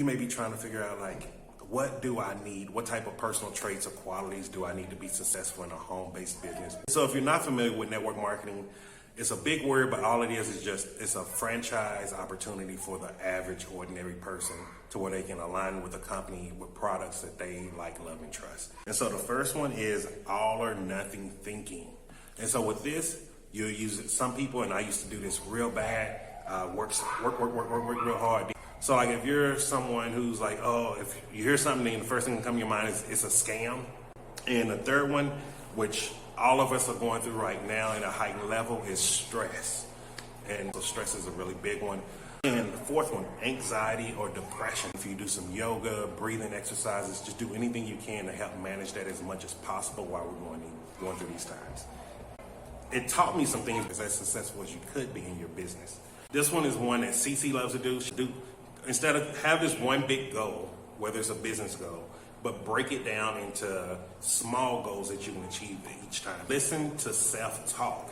You may be trying to figure out like, what do I need? What type of personal traits or qualities do I need to be successful in a home-based business? So if you're not familiar with network marketing, it's a big word, but all it is just, it's a franchise opportunity for the average, ordinary person to where they can align with a company with products that they like, love, and trust. And so the first one is all or nothing thinking. And so with this, you'll use it. Some people, and I used to do this real bad, work real hard. So like if you're someone who's like, oh, if you hear something, the first thing that comes to your mind is it's a scam. And the third one, which all of us are going through right now at a heightened level, is stress. And so stress is a really big one. And the fourth one, anxiety or depression. If you do some yoga, breathing exercises, just do anything you can to help manage that as much as possible while we're going through these times. It taught me some things as successful as you could be in your business. This one is one that CC loves to do. Instead of have this one big goal, whether it's a business goal, but break it down into small goals that you can achieve each time. Listen to self-talk.